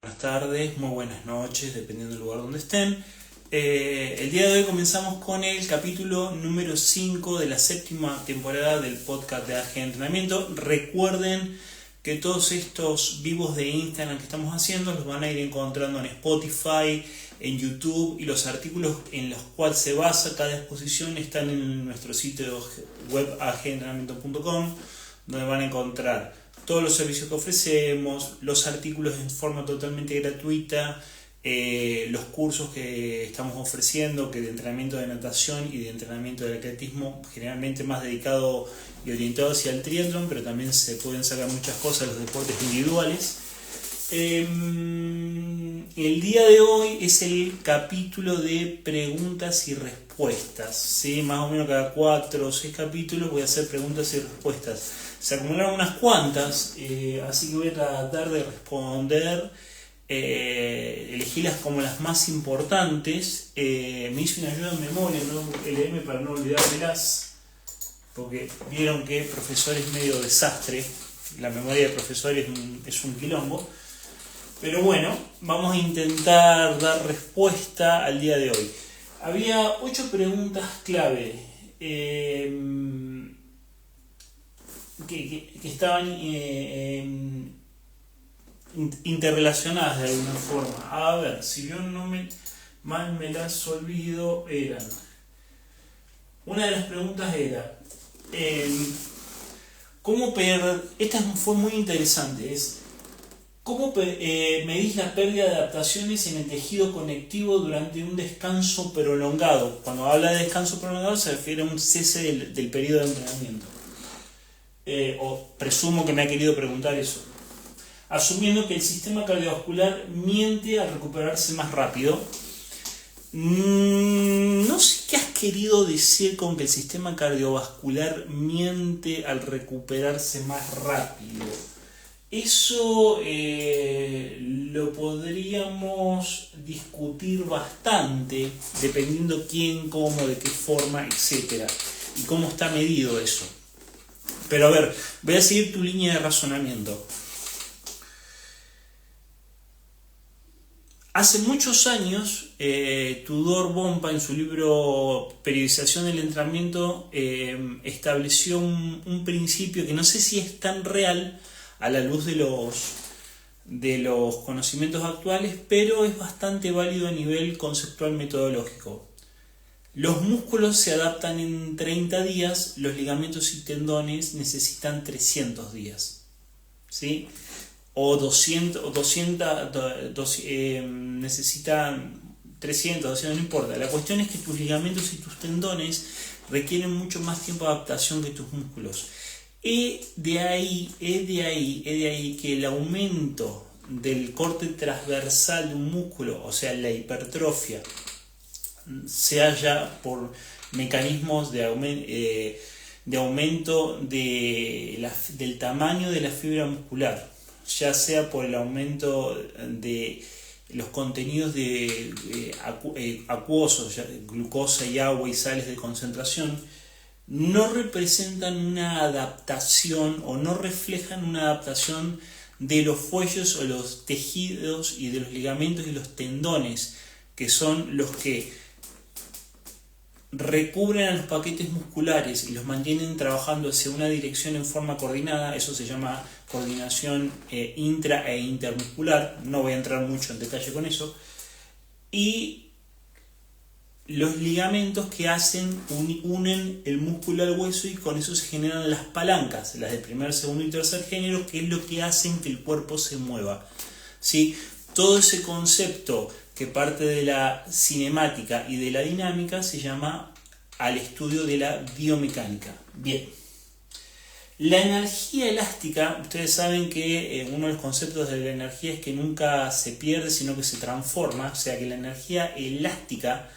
Buenas tardes, muy buenas noches, dependiendo del lugar donde estén. El día de hoy comenzamos con el capítulo número 5 de la séptima temporada del podcast de AG Entrenamiento. Recuerden que todos estos vivos de Instagram que estamos haciendo los van a ir encontrando en Spotify, en YouTube, y los artículos en los cuales se basa cada exposición están en nuestro sitio web agentrenamiento.com, donde van a encontrar todos los servicios que ofrecemos, los artículos en forma totalmente gratuita, los cursos que estamos ofreciendo, que de entrenamiento de natación y de entrenamiento de atletismo, generalmente más dedicado y orientado hacia el triatlón, pero también se pueden sacar muchas cosas de los deportes individuales. El día de hoy es el capítulo de preguntas y respuestas, ¿sí? Más o menos cada 4 o 6 capítulos voy a hacer preguntas y respuestas. Se acumularon unas cuantas, así que voy a tratar de responder, elegirlas como las más importantes. Me hice una ayuda en memoria, ¿no? LM, para no olvidármelas, porque vieron que profesor es medio desastre, la memoria de profesor es un quilombo. Pero bueno, vamos a intentar dar respuesta al día de hoy. Había 8 preguntas clave que estaban interrelacionadas de alguna forma. A ver, si yo no mal me las olvido, eran... Una de las preguntas era... esta fue muy interesante, ¿cómo medís la pérdida de adaptaciones en el tejido conectivo durante un descanso prolongado? Cuando habla de descanso prolongado se refiere a un cese del periodo de entrenamiento. O presumo que me ha querido preguntar eso. Asumiendo que el sistema cardiovascular miente al recuperarse más rápido. No sé qué has querido decir con que el sistema cardiovascular miente al recuperarse más rápido. Eso lo podríamos discutir bastante, dependiendo quién, cómo, de qué forma, etc. Y cómo está medido eso. Pero a ver, voy a seguir tu línea de razonamiento. Hace muchos años, Tudor Bompa, en su libro Periodización del Entrenamiento, estableció un principio que no sé si es tan real a la luz de los conocimientos actuales, pero es bastante válido a nivel conceptual metodológico. Los músculos se adaptan en 30 días, los ligamentos y tendones necesitan 300 días, ¿sí? O 200 necesitan 300, 200, no importa. La cuestión es que tus ligamentos y tus tendones requieren mucho más tiempo de adaptación que tus músculos. Es de ahí que el aumento del corte transversal de un músculo, o sea, la hipertrofia, se halla por mecanismos de aumento del tamaño de la fibra muscular, ya sea por el aumento de los contenidos acuosos, glucosa y agua y sales de concentración, no representan una adaptación o no reflejan una adaptación de los fuelles o los tejidos y de los ligamentos y los tendones, que son los que recubren a los paquetes musculares y los mantienen trabajando hacia una dirección en forma coordinada. Eso se llama coordinación intra e intermuscular, no voy a entrar mucho en detalle con eso. Y los ligamentos que unen el músculo al hueso, y con eso se generan las palancas, las de primer, segundo y tercer género, que es lo que hacen que el cuerpo se mueva, ¿sí? Todo ese concepto que parte de la cinemática y de la dinámica se llama al estudio de la biomecánica. Bien. La energía elástica, ustedes saben que uno de los conceptos de la energía es que nunca se pierde, sino que se transforma, o sea que la energía elástica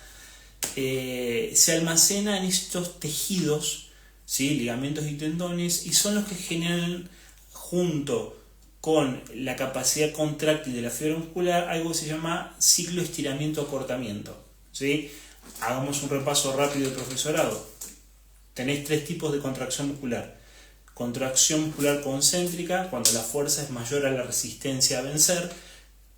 se almacena en estos tejidos, ¿sí? Ligamentos y tendones, y son los que generan, junto con la capacidad contráctil de la fibra muscular, algo que se llama ciclo estiramiento-acortamiento, ¿sí? Hagamos un repaso rápido del profesorado. Tenéis 3 tipos de contracción muscular. Contracción muscular concéntrica, cuando la fuerza es mayor a la resistencia a vencer.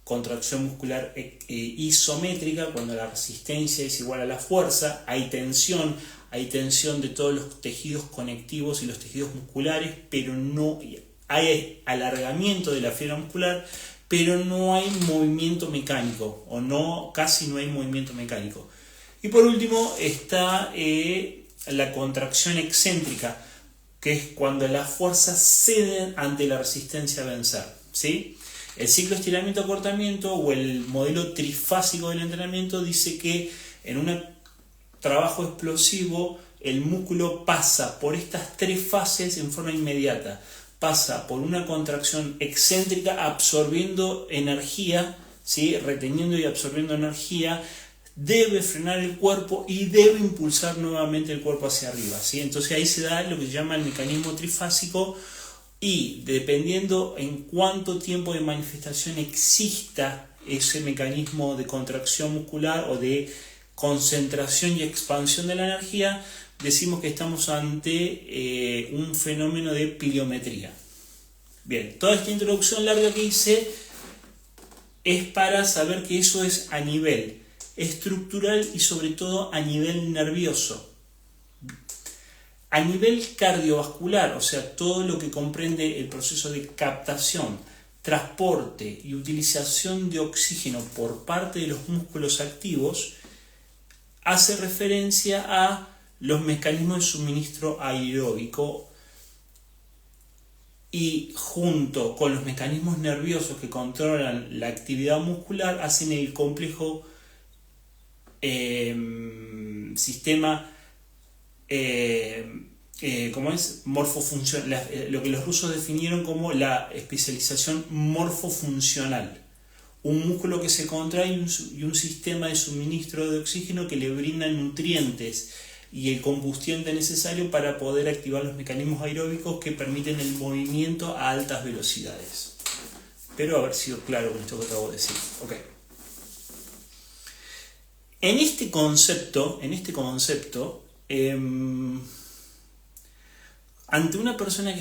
contracción muscular isométrica, cuando la resistencia es igual a la fuerza, hay tensión de todos los tejidos conectivos y los tejidos musculares, pero no hay alargamiento de la fibra muscular, pero no hay movimiento mecánico, casi no hay movimiento mecánico. Y por último está la contracción excéntrica, que es cuando las fuerzas ceden ante la resistencia a vencer, ¿sí? El ciclo estiramiento-acortamiento o el modelo trifásico del entrenamiento dice que en un trabajo explosivo el músculo pasa por estas tres fases en forma inmediata. Pasa por una contracción excéntrica absorbiendo energía, ¿sí? Reteniendo y absorbiendo energía, debe frenar el cuerpo y debe impulsar nuevamente el cuerpo hacia arriba, ¿sí? Entonces ahí se da lo que se llama el mecanismo trifásico, y dependiendo en cuánto tiempo de manifestación exista ese mecanismo de contracción muscular o de concentración y expansión de la energía, decimos que estamos ante un fenómeno de pliometría. Bien, toda esta introducción larga que hice es para saber que eso es a nivel estructural y sobre todo a nivel nervioso. A nivel cardiovascular, o sea, todo lo que comprende el proceso de captación, transporte y utilización de oxígeno por parte de los músculos activos, hace referencia a los mecanismos de suministro aeróbico, y junto con los mecanismos nerviosos que controlan la actividad muscular hacen el complejo sistema morfofuncional, lo que los rusos definieron como la especialización morfofuncional. Un músculo que se contrae y un sistema de suministro de oxígeno que le brinda nutrientes y el combustible necesario para poder activar los mecanismos aeróbicos que permiten el movimiento a altas velocidades. Espero haber sido claro con esto que acabo de decir. Okay. En este concepto, ante una persona que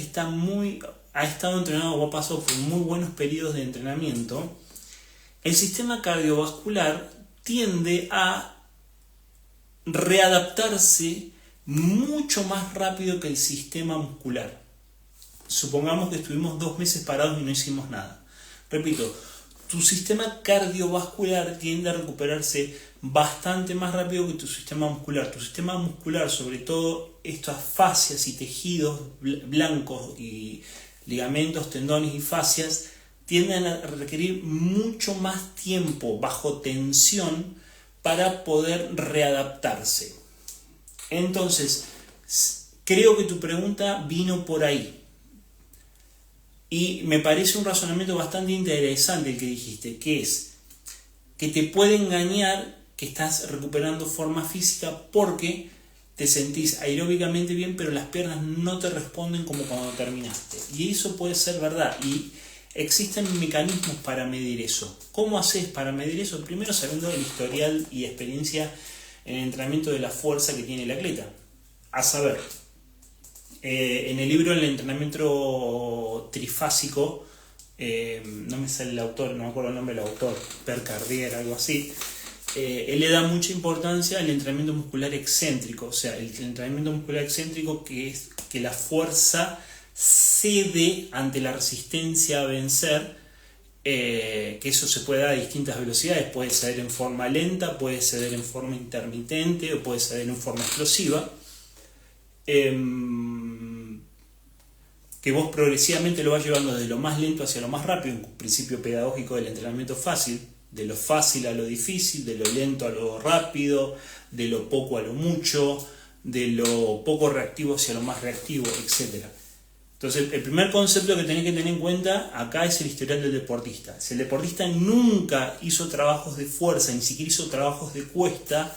ha estado entrenado o ha pasado por muy buenos periodos de entrenamiento, el sistema cardiovascular tiende a readaptarse mucho más rápido que el sistema muscular. Supongamos que estuvimos 2 meses parados y no hicimos nada. Repito, tu sistema cardiovascular tiende a recuperarse bastante más rápido que tu sistema muscular. Tu sistema muscular, sobre todo estas fascias y tejidos blancos y ligamentos, tendones y fascias, tienden a requerir mucho más tiempo bajo tensión para poder readaptarse. Entonces, creo que tu pregunta vino por ahí. Y me parece un razonamiento bastante interesante el que dijiste, que es que te puede engañar que estás recuperando forma física porque te sentís aeróbicamente bien, pero las piernas no te responden como cuando terminaste. Y eso puede ser verdad. Y existen mecanismos para medir eso. ¿Cómo haces para medir eso? Primero, sabiendo el historial y experiencia en el entrenamiento de la fuerza que tiene el atleta. A saber, en el libro El entrenamiento trifásico, no me sale el autor, no me acuerdo el nombre del autor, Percardier, algo así, él le da mucha importancia al entrenamiento muscular excéntrico. O sea, el entrenamiento muscular excéntrico, que es que la fuerza cede ante la resistencia a vencer, que eso se puede dar a distintas velocidades, puede ceder en forma lenta, puede ceder en forma intermitente o puede ceder en forma explosiva, que vos progresivamente lo vas llevando desde lo más lento hacia lo más rápido, un principio pedagógico del entrenamiento fácil, de lo fácil a lo difícil, de lo lento a lo rápido, de lo poco a lo mucho, de lo poco reactivo hacia lo más reactivo, etc. Entonces, el primer concepto que tenés que tener en cuenta acá es el historial del deportista. Si el deportista nunca hizo trabajos de fuerza, ni siquiera hizo trabajos de cuesta,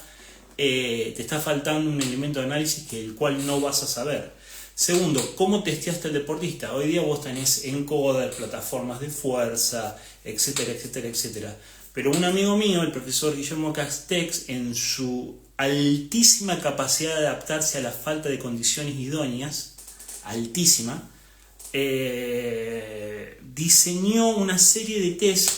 te está faltando un elemento de análisis el cual no vas a saber. Segundo, ¿cómo testeaste al deportista? Hoy día vos tenés encoder, plataformas de fuerza, etcétera, etcétera, etcétera. Pero un amigo mío, el profesor Guillermo Castex, en su altísima capacidad de adaptarse a la falta de condiciones idóneas, altísima, diseñó una serie de test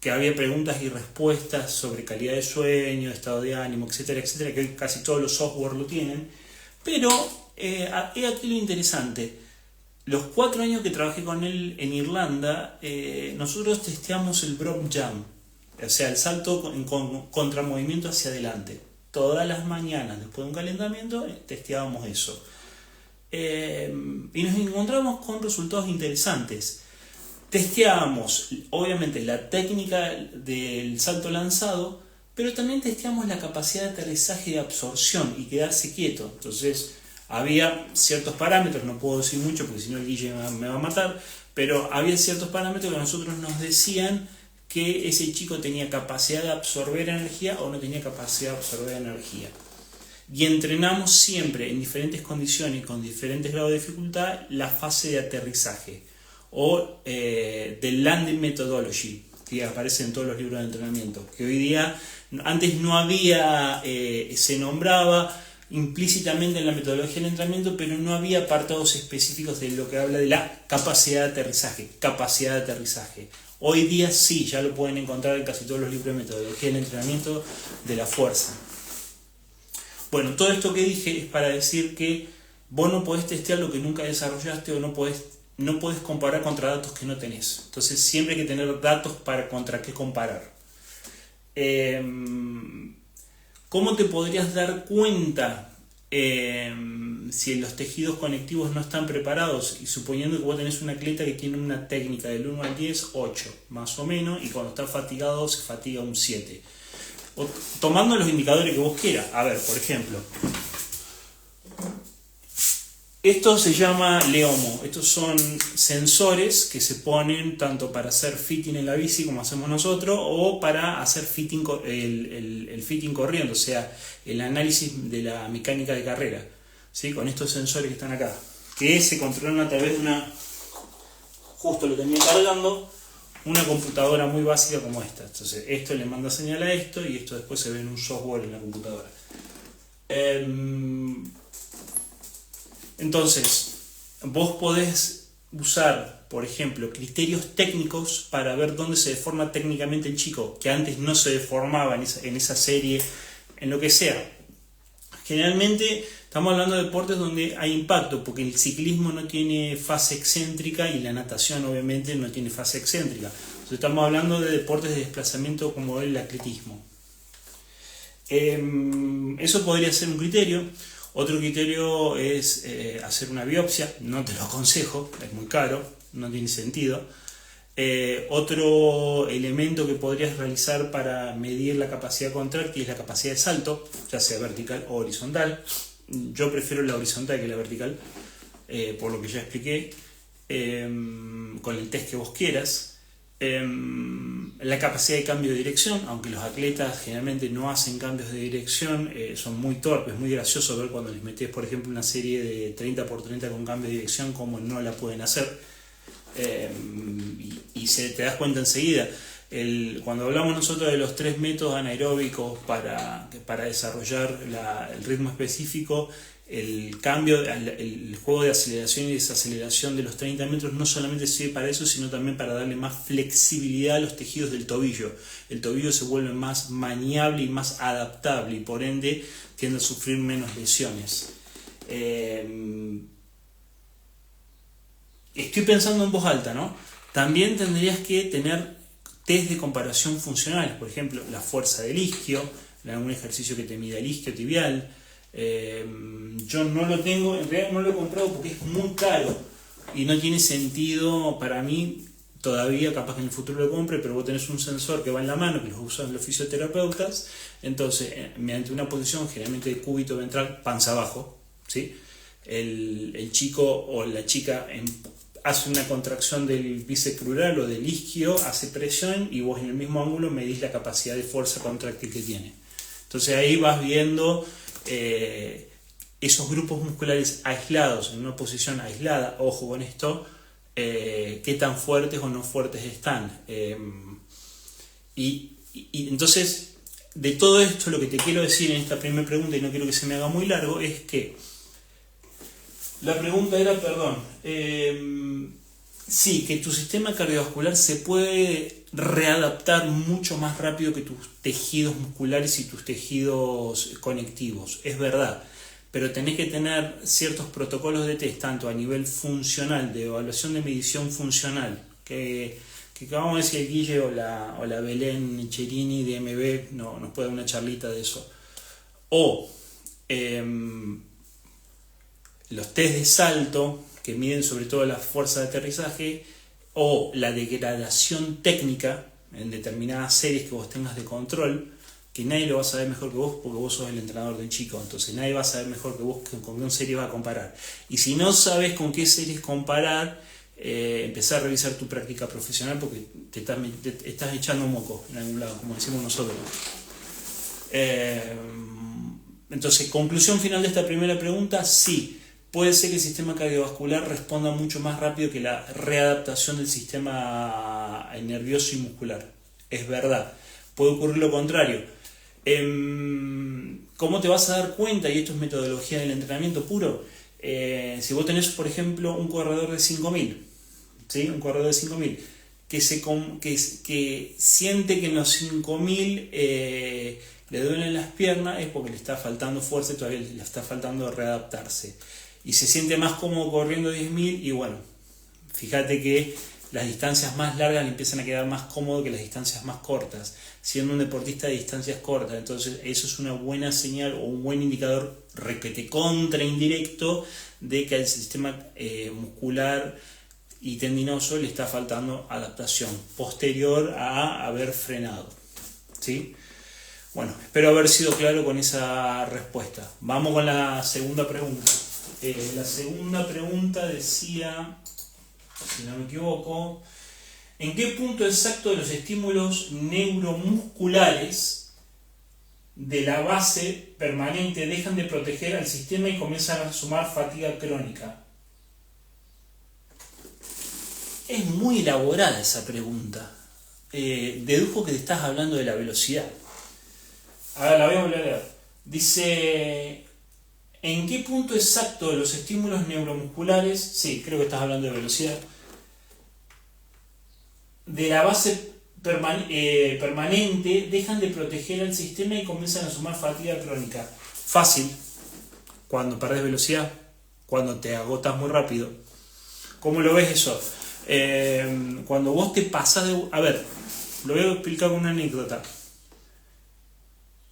que había preguntas y respuestas sobre calidad de sueño, estado de ánimo, etcétera, etcétera, que hoy casi todos los software lo tienen. Pero he aquí lo interesante. Los 4 años que trabajé con él en Irlanda, nosotros testeamos el Brock Jump, o sea, el salto con contramovimiento hacia adelante. Todas las mañanas, después de un calentamiento, testeábamos eso. Y nos encontramos con resultados interesantes. Testeábamos, obviamente, la técnica del salto lanzado, pero también testeamos la capacidad de aterrizaje y de absorción y quedarse quieto. Entonces, había ciertos parámetros, no puedo decir mucho porque si no el Guille me va a matar, pero había ciertos parámetros que a nosotros nos decían que ese chico tenía capacidad de absorber energía o no tenía capacidad de absorber energía. Y entrenamos siempre en diferentes condiciones y con diferentes grados de dificultad la fase de aterrizaje o del landing methodology, que aparece en todos los libros de entrenamiento, que hoy día, antes no había, se nombraba implícitamente en la metodología del entrenamiento, pero no había apartados específicos de lo que habla de la capacidad de aterrizaje. Hoy día sí, ya lo pueden encontrar en casi todos los libros de metodología del entrenamiento de la fuerza. Bueno, todo esto que dije es para decir que vos no podés testear lo que nunca desarrollaste o no podés comparar contra datos que no tenés. Entonces siempre hay que tener datos contra qué comparar. ¿Cómo te podrías dar cuenta si los tejidos conectivos no están preparados? Y suponiendo que vos tenés un atleta que tiene una técnica del 1 al 10, 8, más o menos, y cuando está fatigado se fatiga un 7. Tomando los indicadores que vos quieras. A ver, por ejemplo, esto se llama Leomo. Estos son sensores que se ponen tanto para hacer fitting en la bici como hacemos nosotros o para hacer fitting, el fitting corriendo, o sea, el análisis de la mecánica de carrera, ¿sí? Con estos sensores que están acá, que se controlan a través de una, justo lo tenía cargando, una computadora muy básica como esta. Entonces esto le manda señal a esto y esto después se ve en un software en la computadora. Entonces, vos podés usar, por ejemplo, criterios técnicos para ver dónde se deforma técnicamente el chico, que antes no se deformaba en esa serie, en lo que sea. Generalmente estamos hablando de deportes donde hay impacto, porque el ciclismo no tiene fase excéntrica y la natación obviamente no tiene fase excéntrica. Entonces estamos hablando de deportes de desplazamiento como el atletismo. Eso podría ser un criterio. Otro criterio es hacer una biopsia. No te lo aconsejo, es muy caro, no tiene sentido. Otro elemento que podrías realizar para medir la capacidad contráctil es la capacidad de salto, ya sea vertical o horizontal. Yo prefiero la horizontal que la vertical, por lo que ya expliqué, con el test que vos quieras. La capacidad de cambio de dirección, aunque los atletas generalmente no hacen cambios de dirección, son muy torpes, muy gracioso ver cuando les metes, por ejemplo, una serie de 30x30 con cambio de dirección, como no la pueden hacer. Y te das cuenta enseguida. Cuando hablamos nosotros de los 3 métodos anaeróbicos para desarrollar el ritmo específico, el cambio, el juego de aceleración y desaceleración de los 30 metros no solamente sirve para eso, sino también para darle más flexibilidad a los tejidos del tobillo. El tobillo se vuelve más maniable y más adaptable y por ende tiende a sufrir menos lesiones. Estoy pensando en voz alta, ¿no? También tendrías que tener test de comparación funcionales, por ejemplo, la fuerza del isquio, algún ejercicio que te mida el isquio tibial. Yo no lo tengo, en realidad no lo he comprado porque es muy caro y no tiene sentido para mí todavía, capaz que en el futuro lo compre, pero vos tenés un sensor que va en la mano, que los usan los fisioterapeutas, entonces mediante una posición generalmente de cúbito ventral, panza abajo, ¿sí? El chico o la chica hace una contracción del bíceps crural o del isquio, hace presión y vos en el mismo ángulo medís la capacidad de fuerza contráctil que tiene. Entonces ahí vas viendo esos grupos musculares aislados en una posición aislada, ojo con esto, qué tan fuertes o no fuertes están. Y entonces, de todo esto, lo que te quiero decir en esta primera pregunta, y no quiero que se me haga muy largo, es que la pregunta era, Sí, que tu sistema cardiovascular se puede readaptar mucho más rápido que tus tejidos musculares y tus tejidos conectivos, es verdad, pero tenés que tener ciertos protocolos de test, tanto a nivel funcional, de evaluación de medición funcional, que vamos a ver si el Guille o la Belén Cherini de MB nos puede dar una charlita de eso, o los test de salto, que miden sobre todo la fuerza de aterrizaje, o la degradación técnica en determinadas series que vos tengas de control, que nadie lo va a saber mejor que vos porque vos sos el entrenador del chico, entonces nadie va a saber mejor que vos con qué serie va a comparar. Y si no sabes con qué series comparar, empezar a revisar tu práctica profesional porque te estás echando moco en algún lado, como decimos nosotros. Entonces, conclusión final de esta primera pregunta, sí. Puede ser que el sistema cardiovascular responda mucho más rápido que la readaptación del sistema nervioso y muscular. Es verdad. Puede ocurrir lo contrario. ¿Cómo te vas a dar cuenta? Y esto es metodología del entrenamiento puro. Si vos tenés, por ejemplo, un corredor de 5.000, ¿sí? Un corredor de 5.000 que siente que en los 5.000 le duelen las piernas, es porque le está faltando fuerza y todavía le está faltando readaptarse. Y se siente más cómodo corriendo 10.000 y bueno, fíjate que las distancias más largas le empiezan a quedar más cómodo que las distancias más cortas, siendo un deportista de distancias cortas. Entonces eso es una buena señal o un buen indicador requete contra indirecto de que al sistema muscular y tendinoso le está faltando adaptación posterior a haber frenado, ¿sí? Bueno, espero haber sido claro con esa respuesta. Vamos con la segunda pregunta. La segunda pregunta decía, si no me equivoco, ¿en qué punto exacto de los estímulos neuromusculares de la base permanente dejan de proteger al sistema y comienzan a sumar fatiga crónica? Es muy elaborada esa pregunta. Dedujo que te estás hablando de la velocidad. A ver, la voy a volver a leer. Dice, ¿en qué punto exacto de los estímulos neuromusculares, sí, creo que estás hablando de velocidad, de la base permanente dejan de proteger al sistema y comienzan a sumar fatiga crónica? Fácil, cuando perdés velocidad, cuando te agotas muy rápido. ¿Cómo lo ves eso? Cuando vos te pasás de... A ver, lo voy a explicar con una anécdota.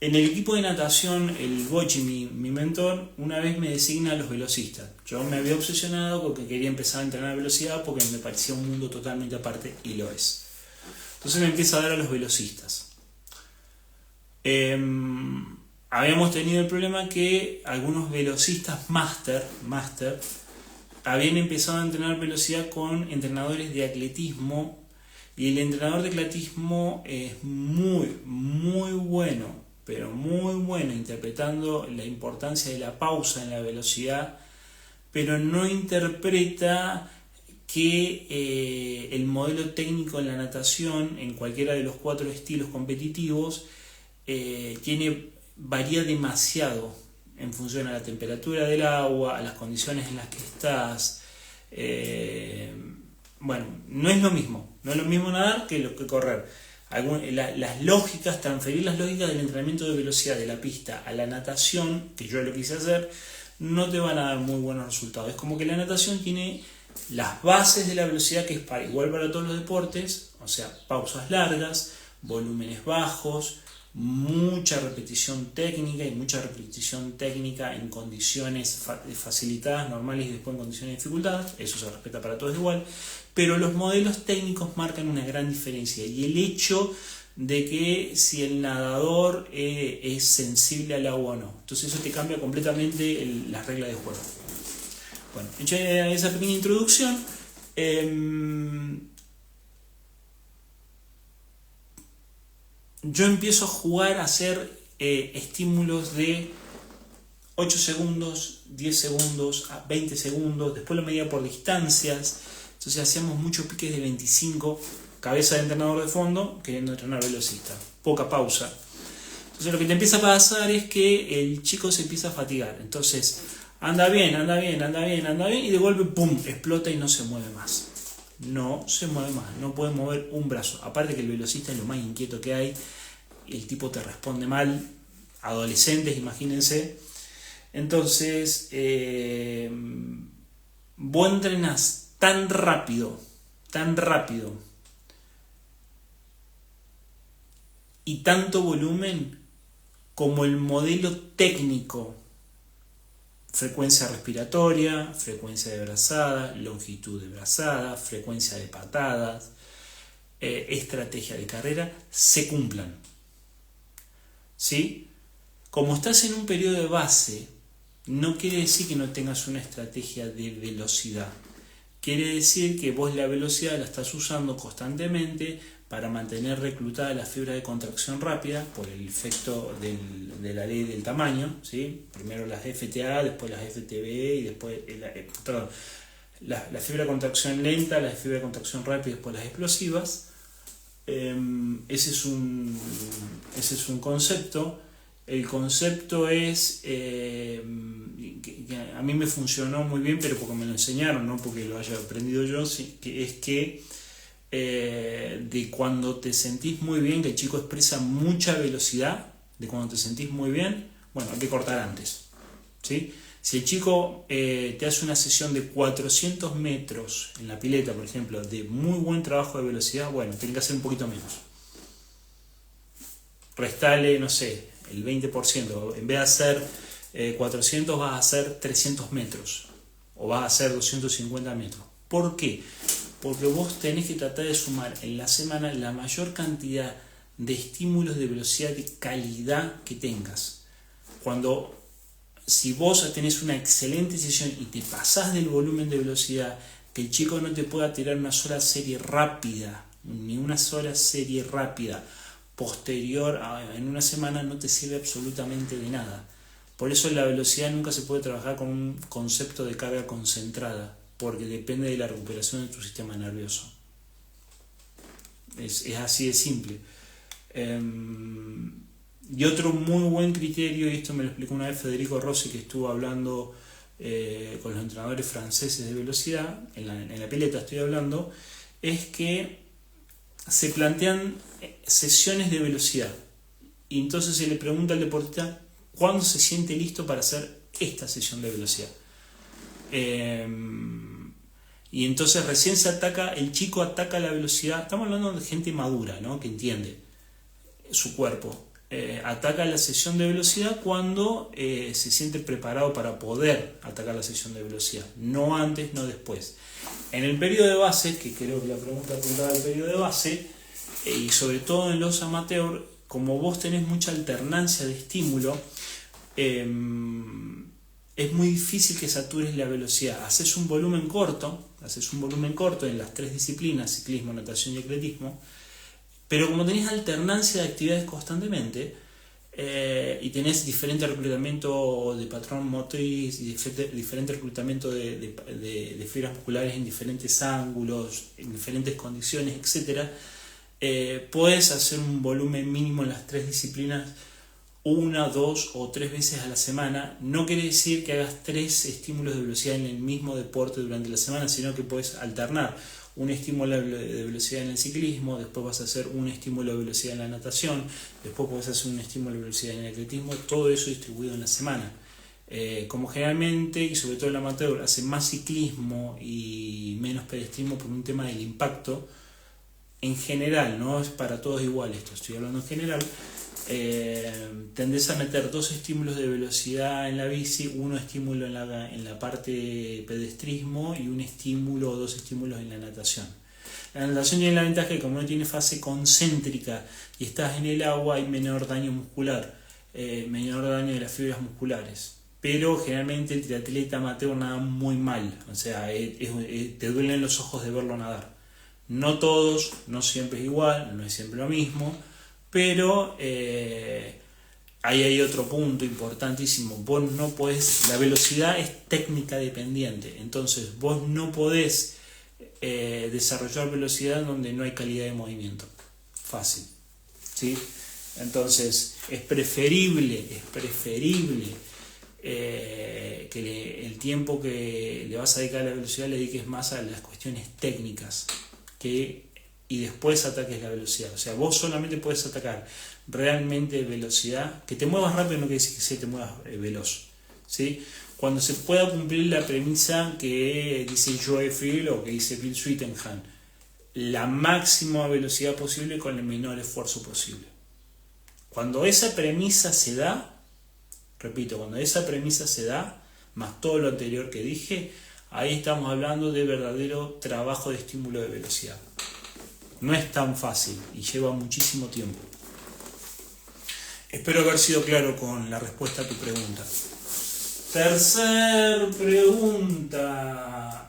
En el equipo de natación, el Bochi, mi mentor, una vez me designa a los velocistas. Yo me había obsesionado porque quería empezar a entrenar velocidad porque me parecía un mundo totalmente aparte, y lo es. Entonces me empieza a dar a los velocistas. Habíamos tenido el problema que algunos velocistas máster habían empezado a entrenar velocidad con entrenadores de atletismo, y el entrenador de atletismo es muy bueno, pero muy bueno interpretando la importancia de la pausa en la velocidad, pero no interpreta que el modelo técnico en la natación, en cualquiera de los 4 estilos competitivos, varía demasiado en función a la temperatura del agua, a las condiciones en las que estás. Bueno, no es lo mismo nadar que correr. Las lógicas, transferir las lógicas del entrenamiento de velocidad de la pista a la natación, que yo lo quise hacer, no te van a dar muy buenos resultados. Es como que la natación tiene las bases de la velocidad, que es igual para todos los deportes, o sea, pausas largas, volúmenes bajos, mucha repetición técnica, y mucha repetición técnica en condiciones facilitadas, normales, y después en condiciones de dificultad. Eso se respeta para todos igual, pero los modelos técnicos marcan una gran diferencia, y el hecho de que si el nadador es sensible al agua o no, entonces eso te cambia completamente las reglas de juego. Bueno, hecha esa pequeña introducción, yo empiezo a jugar a hacer estímulos de 8 segundos, 10 segundos, a 20 segundos, después lo medía por distancias, entonces hacíamos muchos piques de 25, cabeza de entrenador de fondo, queriendo entrenar velocista, poca pausa. Entonces lo que te empieza a pasar es que el chico se empieza a fatigar, entonces anda bien, y de golpe ¡pum!, explota y no se mueve más. no se mueve más, no puede mover un brazo. Aparte que el velocista es lo más inquieto que hay, el tipo te responde mal, adolescentes, imagínense. Entonces, vos entrenás tan rápido, y tanto volumen como el modelo técnico: frecuencia respiratoria, frecuencia de brazada, longitud de brazada, frecuencia de patadas, estrategia de carrera, se cumplan. ¿Sí? Como estás en un periodo de base, no quiere decir que no tengas una estrategia de velocidad. Quiere decir que vos la velocidad la estás usando constantemente para mantener reclutada la fibra de contracción rápida por el efecto de la ley del tamaño, ¿sí? Primero las FTA, después las FTB y después la fibra de contracción lenta, la fibra de contracción rápida y después las explosivas. Ese es un concepto. El concepto es que a mí me funcionó muy bien, pero porque me lo enseñaron, no porque lo haya aprendido yo, que es que de cuando te sentís muy bien, que el chico expresa mucha velocidad, de cuando te sentís muy bien, bueno, hay que cortar antes, ¿sí? Si el chico te hace una sesión de 400 metros en la pileta, por ejemplo, de muy buen trabajo de velocidad, bueno, tiene que hacer un poquito menos. Restale, no sé, el 20%. En vez de hacer 400, vas a hacer 300 metros. O vas a hacer 250 metros. ¿Por qué? Porque vos tenés que tratar de sumar en la semana la mayor cantidad de estímulos de velocidad de calidad que tengas. Si vos tenés una excelente sesión y te pasás del volumen de velocidad, que el chico no te pueda tirar una sola serie rápida, ni una sola serie rápida posterior en una semana, no te sirve absolutamente de nada. Por eso la velocidad nunca se puede trabajar con un concepto de carga concentrada, porque depende de la recuperación de tu sistema nervioso. Es así de simple. Y otro muy buen criterio, y esto me lo explicó una vez Federico Rossi, que estuvo hablando con los entrenadores franceses de velocidad, en la pileta estoy hablando, es que se plantean sesiones de velocidad y entonces se le pregunta al deportista cuándo se siente listo para hacer esta sesión de velocidad, y entonces recién el chico ataca la velocidad. Estamos hablando de gente madura, ¿no? Que entiende su cuerpo. Ataca la sesión de velocidad cuando se siente preparado para poder atacar la sesión de velocidad, no antes, no después. En el periodo de base, que creo que la pregunta apuntaba al periodo de base, y sobre todo en los amateurs, como vos tenés mucha alternancia de estímulo, es muy difícil que satures la velocidad. Haces un volumen corto en las tres disciplinas, ciclismo, natación y atletismo, pero como tenés alternancia de actividades constantemente, y tenés diferente reclutamiento de patrón motriz y diferente reclutamiento de fibras musculares en diferentes ángulos, en diferentes condiciones, etc., puedes hacer un volumen mínimo en las tres disciplinas 1, 2 o 3 veces a la semana. No quiere decir que hagas 3 estímulos de velocidad en el mismo deporte durante la semana, sino que puedes alternar un estímulo de velocidad en el ciclismo, después vas a hacer un estímulo de velocidad en la natación, después puedes hacer un estímulo de velocidad en el atletismo, todo eso distribuido en la semana. Como generalmente, y sobre todo el amateur, hace más ciclismo y menos pedestrismo por un tema del impacto, en general, no es para todos igual esto, estoy hablando en general, tendés a meter 2 estímulos de velocidad en la bici, 1 estímulo en la parte pedestrismo y 1 estímulo o 2 estímulos en la natación. La natación tiene la ventaja que como no tiene fase concéntrica y estás en el agua, hay menor daño muscular, menor daño de las fibras musculares. Pero generalmente el triatleta amateur nada muy mal, o sea, te duelen los ojos de verlo nadar. No todos, no siempre es igual, no es siempre lo mismo, pero ahí hay otro punto importantísimo. Vos no podés, la velocidad es técnica dependiente, entonces vos no podés desarrollar velocidad donde no hay calidad de movimiento. Fácil, ¿sí? Entonces es preferible el tiempo que le vas a dedicar a la velocidad le dediques más a las cuestiones técnicas y después ataques la velocidad. O sea, vos solamente puedes atacar realmente velocidad. Que te muevas rápido no quiere decir que se te muevas veloz, ¿sí? Cuando se pueda cumplir la premisa que dice Joe Field o que dice Bill Sweetenham, la máxima velocidad posible con el menor esfuerzo posible. Cuando esa premisa se da, repito, cuando esa premisa se da, más todo lo anterior que dije, ahí estamos hablando de verdadero trabajo de estímulo de velocidad. No es tan fácil y lleva muchísimo tiempo. Espero haber sido claro con la respuesta a tu pregunta. Tercer pregunta.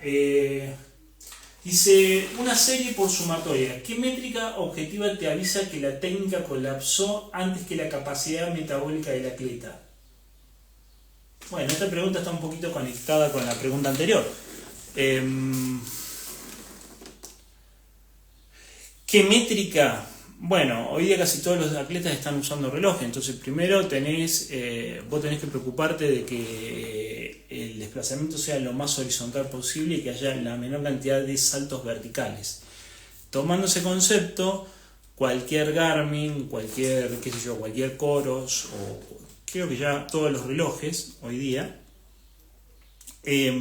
Dice, una serie por sumatoria. ¿Qué métrica objetiva te avisa que la técnica colapsó antes que la capacidad metabólica del atleta? Bueno, esta pregunta está un poquito conectada con la pregunta anterior. ¿Qué métrica? Bueno, hoy día casi todos los atletas están usando relojes, entonces primero vos tenés que preocuparte de que el desplazamiento sea lo más horizontal posible y que haya la menor cantidad de saltos verticales. Tomando ese concepto, cualquier Garmin, cualquier Coros, o creo que ya todos los relojes hoy día, te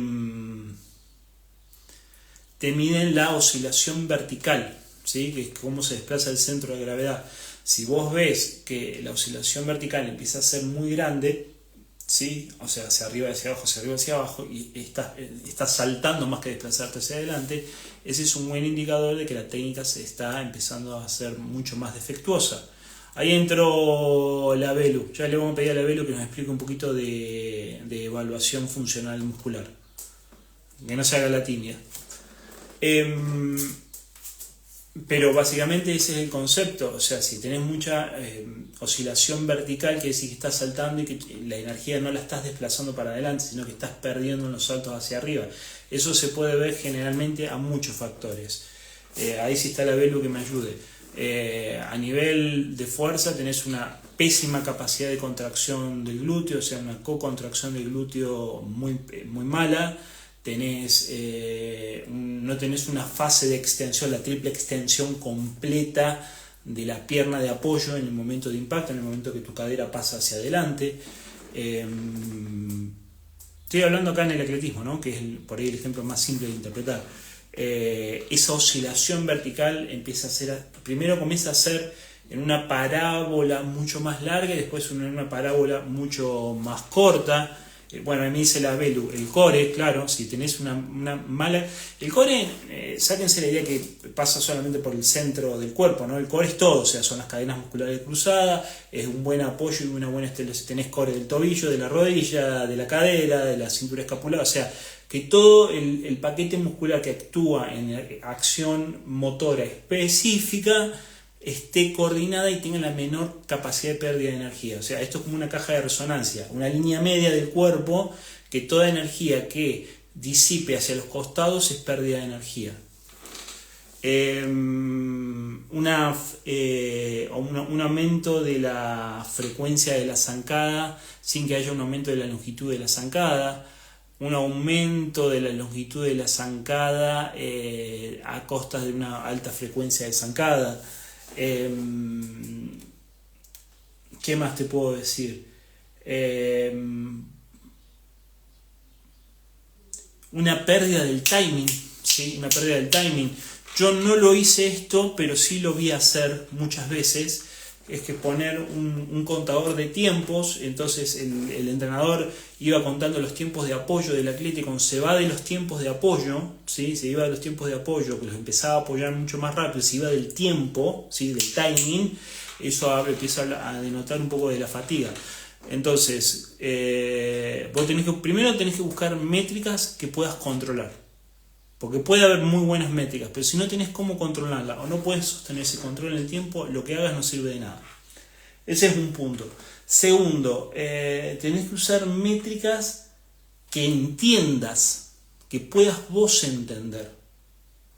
miden la oscilación vertical, ¿sí? Que es cómo se desplaza el centro de gravedad. Si vos ves que la oscilación vertical empieza a ser muy grande, ¿sí? O sea, hacia arriba, hacia abajo, y estás saltando más que desplazarte hacia adelante, ese es un buen indicador de que la técnica se está empezando a hacer mucho más defectuosa. Ahí entró la Belu. Ya le vamos a pedir a la Belu que nos explique un poquito de evaluación funcional muscular. Que no se haga la tímida. Pero básicamente ese es el concepto. O sea, si tenés mucha oscilación vertical, quiere decir que estás saltando y que la energía no la estás desplazando para adelante, sino que estás perdiendo en los saltos hacia arriba. Eso se puede ver generalmente a muchos factores. Ahí sí está la Belu que me ayude. A nivel de fuerza tenés una pésima capacidad de contracción del glúteo, o sea, una co-contracción del glúteo muy mala. No tenés una fase de extensión, la triple extensión completa de la pierna de apoyo en el momento de impacto, en el momento que tu cadera pasa hacia adelante. Estoy hablando acá en el atletismo, ¿no? Que es por ahí el ejemplo más simple de interpretar. Esa oscilación vertical primero comienza a ser en una parábola mucho más larga y después en una parábola mucho más corta. Bueno, me dice la Belu, el core, claro, si tenés una mala... El core, sáquense la idea que pasa solamente por el centro del cuerpo, ¿no? El core es todo, o sea, son las cadenas musculares cruzadas, es un buen apoyo y una buena estabilidad. Tenés core del tobillo, de la rodilla, de la cadera, de la cintura escapular, o sea, que todo el paquete muscular que actúa en acción motora específica esté coordinada y tenga la menor capacidad de pérdida de energía. O sea, esto es como una caja de resonancia, una línea media del cuerpo, que toda energía que disipe hacia los costados es pérdida de energía. Un aumento de la frecuencia de la zancada sin que haya un aumento de la longitud de la zancada, un aumento de la longitud de la zancada a costas de una alta frecuencia de zancada. ¿Qué más te puedo decir? Una pérdida del timing, ¿sí? Una pérdida del timing. Yo no lo hice esto, pero sí lo vi hacer muchas veces. Es que poner un contador de tiempos, entonces el entrenador iba contando los tiempos de apoyo del atleta y cuando se va de los tiempos de apoyo, ¿sí? Se iba de los tiempos de apoyo, que los empezaba a apoyar mucho más rápido, se iba del tiempo, ¿sí? Del timing, eso empieza a denotar un poco de la fatiga. Entonces, vos primero tenés que buscar métricas que puedas controlar. Porque puede haber muy buenas métricas, pero si no tenés cómo controlarla o no puedes sostener ese control en el tiempo, lo que hagas no sirve de nada. Ese es un punto. Segundo, tenés que usar métricas que entiendas, que puedas vos entender.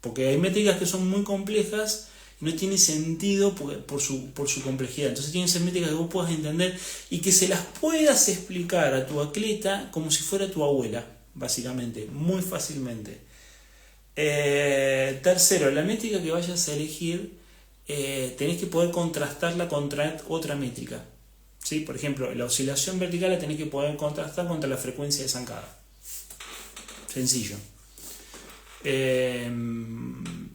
Porque hay métricas que son muy complejas no tiene sentido por su complejidad. Entonces tienen que ser métricas que vos puedas entender y que se las puedas explicar a tu atleta como si fuera tu abuela, básicamente, muy fácilmente. Tercero, la métrica que vayas a elegir tenés que poder contrastarla contra otra métrica. ¿Sí? Por ejemplo, la oscilación vertical la tenés que poder contrastar contra la frecuencia de zancada. Sencillo.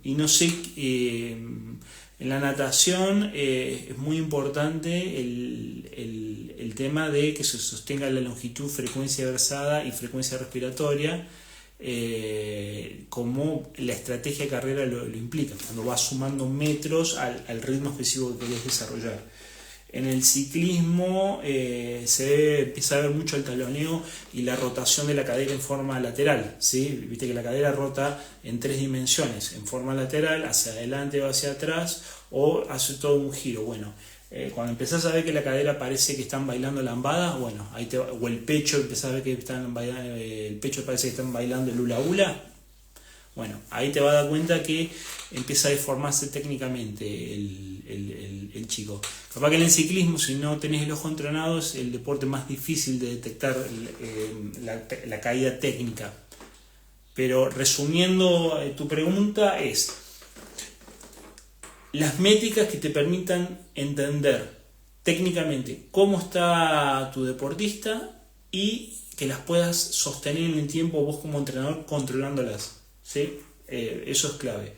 Y no sé, en la natación es muy importante el tema de que se sostenga la longitud, frecuencia versada y frecuencia respiratoria, como la estrategia de carrera lo implica, cuando vas sumando metros al ritmo específico que querés desarrollar. En el ciclismo empieza a ver mucho el taloneo y la rotación de la cadera en forma lateral, ¿sí? Viste que la cadera rota en 3 dimensiones, en forma lateral, hacia adelante o hacia atrás, o hace todo un giro. Bueno, cuando empezás a ver que la cadera parece que están bailando lambada, bueno, o el pecho, empezás a ver que el pecho parece que están bailando el hula hula. Bueno, ahí te vas a dar cuenta que empieza a deformarse técnicamente el chico. Capaz que en el ciclismo, si no tenés el ojo entrenado, es el deporte más difícil de detectar la caída técnica. Pero resumiendo tu pregunta es las métricas que te permitan entender técnicamente cómo está tu deportista y que las puedas sostener en el tiempo vos como entrenador controlándolas. ¿Sí? Eso es clave.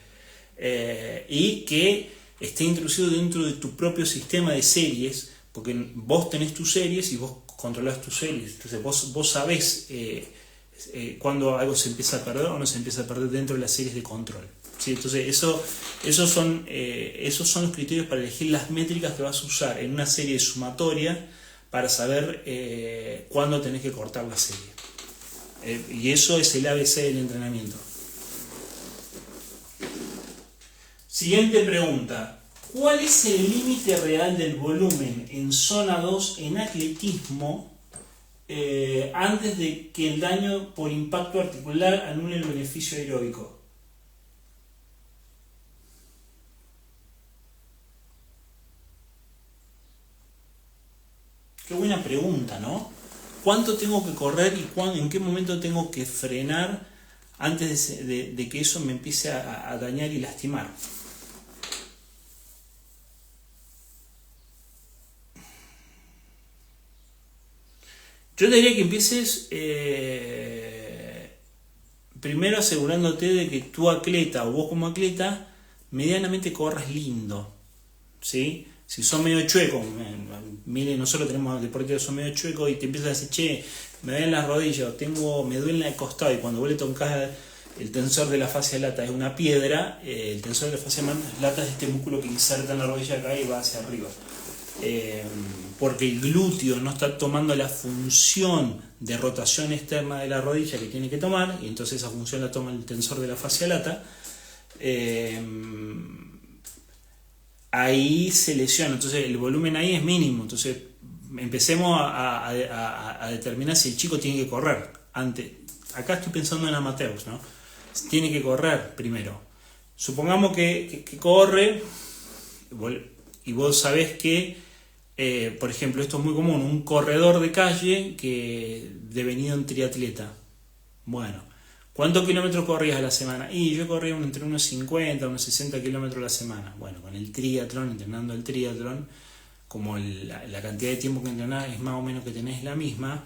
Y que esté introducido dentro de tu propio sistema de series, porque vos tenés tus series y vos controlás tus series. Entonces vos sabés cuando algo se empieza a perder o no se empieza a perder dentro de las series de control. ¿Sí? Entonces esos son los criterios para elegir las métricas que vas a usar en una serie sumatoria para saber cuándo tenés que cortar la serie. Y eso es el ABC del entrenamiento. Siguiente pregunta. ¿Cuál es el límite real del volumen en zona 2 en atletismo antes de que el daño por impacto articular anule el beneficio aeróbico? Qué buena pregunta, ¿no? ¿Cuánto tengo que correr y en qué momento tengo que frenar antes de que eso me empiece a dañar y lastimar? Yo te diría que empieces primero asegurándote de que tu atleta o vos como atleta medianamente corras lindo, ¿sí? Si son medio chuecos, miren, nosotros tenemos deportistas que son medio chuecos y te empiezan a decir, che, me duelen las rodillas, me duele el costado, y cuando vos le tocas el tensor de la fascia lata es una piedra, el tensor de la fascia lata es este músculo que inserta en la rodilla acá y va hacia arriba. Porque el glúteo no está tomando la función de rotación externa de la rodilla que tiene que tomar, y entonces esa función la toma el tensor de la fascia lata. Ahí se lesiona, entonces el volumen ahí es mínimo. Entonces empecemos a determinar si el chico tiene que correr antes. Acá estoy pensando en amateurs, ¿no? Tiene que correr primero. Supongamos que corre y vos sabés que, por ejemplo, esto es muy común, un corredor de calle que devenido en triatleta. Bueno, ¿cuántos kilómetros corrías a la semana? Y yo corría entre unos 50 unos 60 kilómetros a la semana. Bueno, con el triatlón, entrenando el triatlón, como la cantidad de tiempo que entrenás es más o menos que tenés la misma,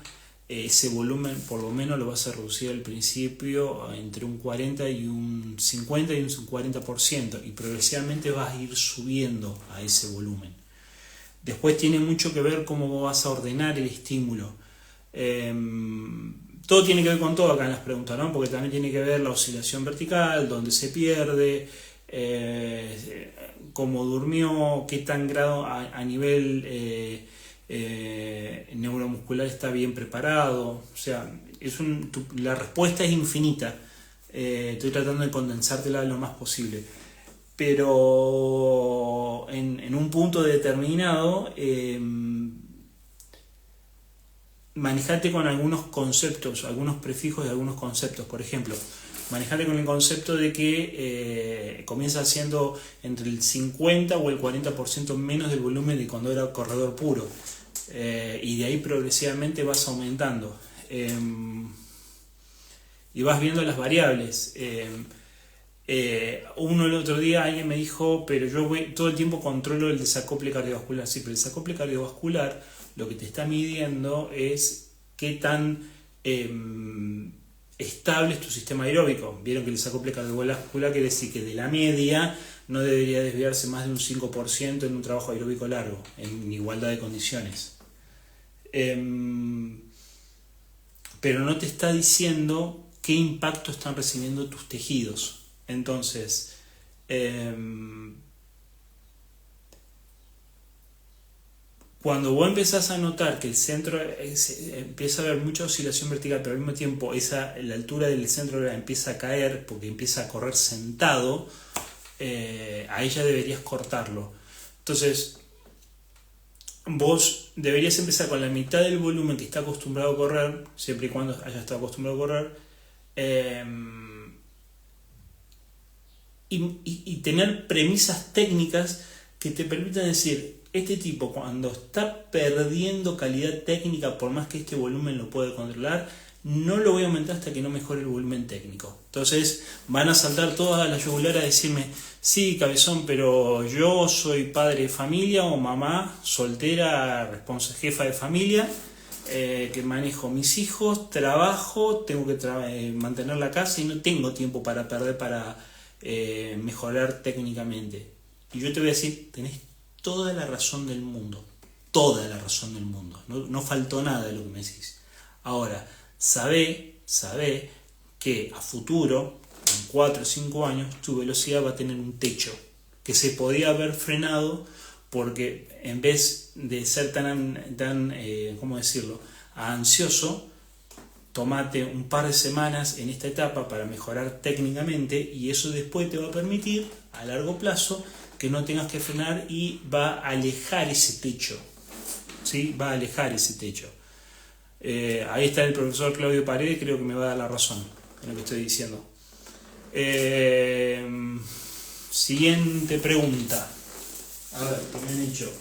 ese volumen por lo menos lo vas a reducir al principio entre un 40 y un 50 y un 40%, y progresivamente vas a ir subiendo a ese volumen. Después tiene mucho que ver cómo vas a ordenar el estímulo. Todo tiene que ver con todo acá en las preguntas, ¿no? Porque también tiene que ver la oscilación vertical, dónde se pierde, cómo durmió, qué tan grado a nivel neuromuscular está bien preparado. O sea, la respuesta es infinita. Estoy tratando de condensártela lo más posible. Pero en un punto determinado, manejate con algunos conceptos, algunos prefijos de algunos conceptos. Por ejemplo, manejate con el concepto de que comienza siendo entre el 50 o el 40% menos del volumen de cuando era corredor puro. Y de ahí progresivamente vas aumentando. Y vas viendo las variables. Uno el otro día alguien me dijo, pero yo todo el tiempo controlo el desacople cardiovascular. Sí, pero el desacople cardiovascular lo que te está midiendo es qué tan estable es tu sistema aeróbico. Vieron que el desacople cardiovascular quiere decir que de la media no debería desviarse más de un 5% en un trabajo aeróbico largo, en igualdad de condiciones. Pero no te está diciendo qué impacto están recibiendo tus tejidos. Entonces, cuando vos empezás a notar que el centro empieza a haber mucha oscilación vertical, pero al mismo tiempo la altura del centro empieza a caer porque empieza a correr sentado, ahí ya deberías cortarlo. Entonces, vos deberías empezar con la mitad del volumen que está acostumbrado a correr, siempre y cuando hayas estado acostumbrado a correr, y tener premisas técnicas que te permitan decir, este tipo cuando está perdiendo calidad técnica, por más que este volumen lo pueda controlar, no lo voy a aumentar hasta que no mejore el volumen técnico. Entonces van a saltar toda la yugular a decirme, sí, cabezón, pero yo soy padre de familia o mamá soltera, jefa de familia, que manejo mis hijos, trabajo, tengo que mantener la casa y no tengo tiempo para perder para mejorar técnicamente. Y yo te voy a decir, tenés toda la razón del mundo, no faltó nada de lo que me decís. Ahora, sabé que a futuro, en 4 o 5 años, tu velocidad va a tener un techo, que se podía haber frenado porque en vez de ser tan ¿cómo decirlo?, ansioso, tomate un par de semanas en esta etapa para mejorar técnicamente y eso después te va a permitir a largo plazo que no tengas que frenar y va a alejar ese techo. ¿Sí? Va a alejar ese techo. Ahí está el profesor Claudio Paredes, creo que me va a dar la razón en lo que estoy diciendo. Siguiente pregunta. A ver, ¿qué me han hecho?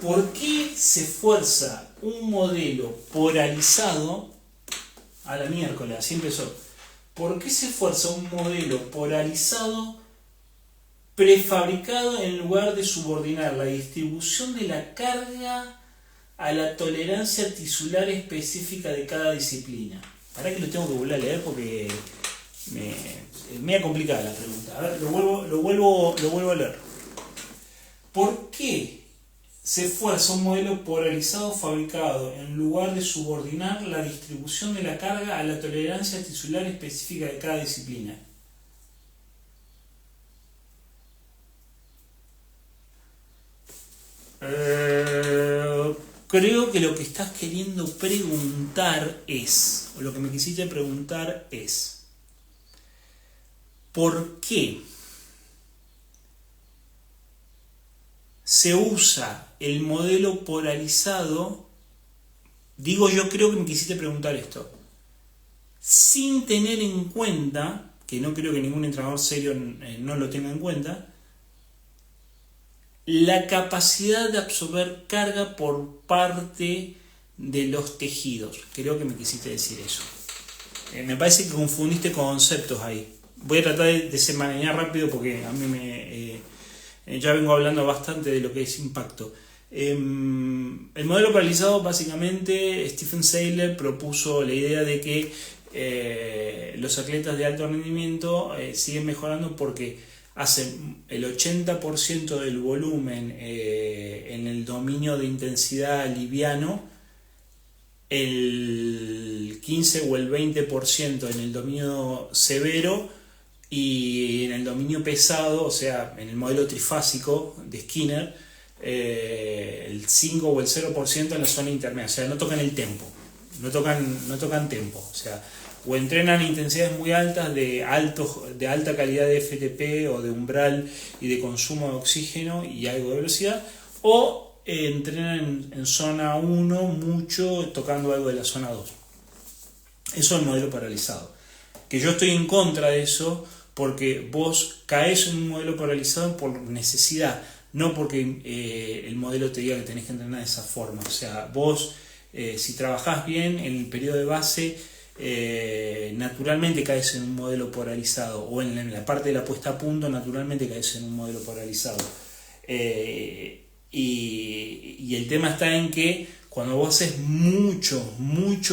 ¿Por qué se fuerza un modelo polarizado a la miércoles? Así empezó. ¿Por qué se fuerza un modelo polarizado prefabricado en lugar de subordinar la distribución de la carga a la tolerancia tisular específica de cada disciplina? Para que lo tengo que volver a leer porque es media complicada la pregunta. A ver, lo vuelvo a leer. ¿Por qué se fuerza un modelo polarizado fabricado en lugar de subordinar la distribución de la carga a la tolerancia tisular específica de cada disciplina? Creo que lo que estás queriendo preguntar es, o lo que me quisiste preguntar es, ¿por qué se usa el modelo polarizado? Digo, yo creo que me quisiste preguntar esto, sin tener en cuenta, que no creo que ningún entrenador serio no lo tenga en cuenta, la capacidad de absorber carga por parte de los tejidos. Creo que me quisiste decir eso. Me parece que confundiste conceptos ahí. Voy a tratar de desenmarañar rápido porque a mí ya vengo hablando bastante de lo que es impacto. El modelo paralizado, básicamente, Stephen Seiler propuso la idea de que los atletas de alto rendimiento siguen mejorando porque hacen el 80% del volumen en el dominio de intensidad liviano, el 15 o el 20% en el dominio severo y en el dominio pesado, o sea, en el modelo trifásico de Skinner, el 5 o el 0% en la zona intermedia. O sea, no tocan el tempo, no tocan tempo, o sea, o entrenan intensidades muy altas de alta calidad de FTP o de umbral y de consumo de oxígeno y algo de velocidad, o entrenan en zona 1 mucho, tocando algo de la zona 2. Eso es el modelo paralizado. Que yo estoy en contra de eso, porque vos caes en un modelo paralizado por necesidad, no porque el modelo te diga que tenés que entrenar de esa forma. O sea, vos, si trabajás bien en el periodo de base, naturalmente caes en un modelo polarizado, o en la parte de la puesta a punto, naturalmente caes en un modelo polarizado. Y el tema está en que cuando vos haces mucho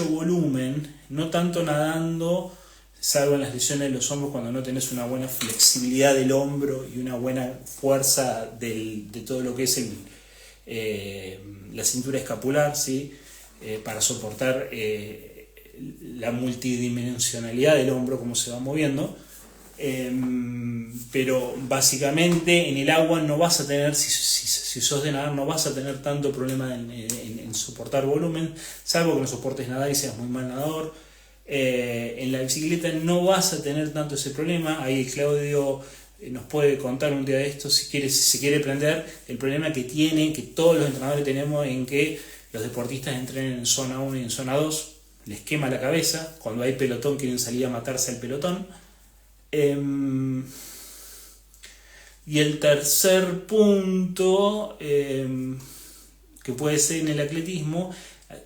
volumen, no tanto nadando, salvo en las lesiones de los hombros, cuando no tenés una buena flexibilidad del hombro y una buena fuerza de todo lo que es la cintura escapular, ¿sí? Para soportar la multidimensionalidad del hombro, cómo se va moviendo. Pero básicamente en el agua no vas a tener, si sos de nadar, no vas a tener tanto problema en soportar volumen, salvo que no soportes nadar y seas muy mal nadador. En la bicicleta no vas a tener tanto ese problema. Ahí Claudio nos puede contar un día de esto si se quiere prender el problema que todos los entrenadores tenemos, en que los deportistas entrenen en zona 1 y en zona 2, les quema la cabeza, cuando hay pelotón quieren salir a matarse al pelotón. Y el tercer punto, que puede ser en el atletismo,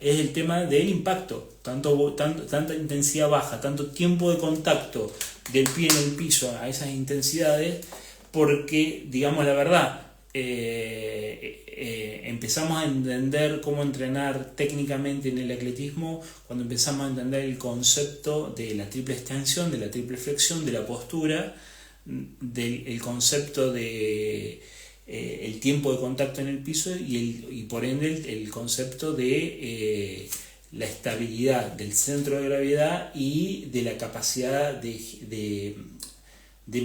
es el tema del impacto, tanta intensidad baja, tanto tiempo de contacto del pie en el piso a esas intensidades, porque, digamos la verdad, empezamos a entender cómo entrenar técnicamente en el atletismo cuando empezamos a entender el concepto de la triple extensión, de la triple flexión, de la postura, el concepto de el tiempo de contacto en el piso y por ende el concepto de la estabilidad del centro de gravedad y de la capacidad del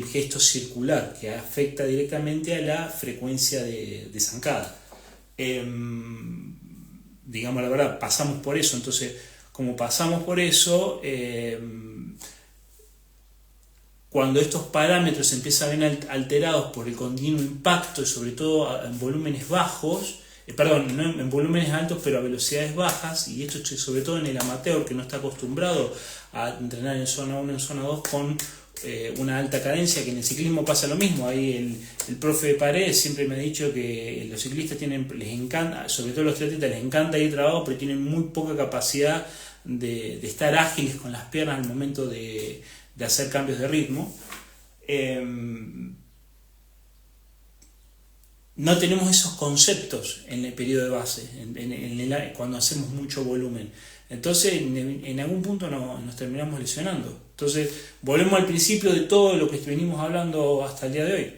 gesto circular, que afecta directamente a la frecuencia de zancada. Digamos la verdad, pasamos por eso. Entonces, como pasamos por eso, cuando estos parámetros se empiezan a ver alterados por el continuo impacto, y sobre todo en volúmenes bajos, no en volúmenes altos, pero a velocidades bajas, y esto sobre todo en el amateur, que no está acostumbrado a entrenar en zona 1, en zona 2, con una alta cadencia, que en el ciclismo pasa lo mismo. Ahí el profe de Paredes siempre me ha dicho que los ciclistas les encanta, sobre todo los triatletas, les encanta ir trabajo, pero tienen muy poca capacidad de estar ágiles con las piernas al momento de hacer cambios de ritmo. No tenemos esos conceptos en el periodo de base, cuando hacemos mucho volumen. Entonces, en algún punto nos terminamos lesionando. Entonces, volvemos al principio de todo lo que venimos hablando hasta el día de hoy.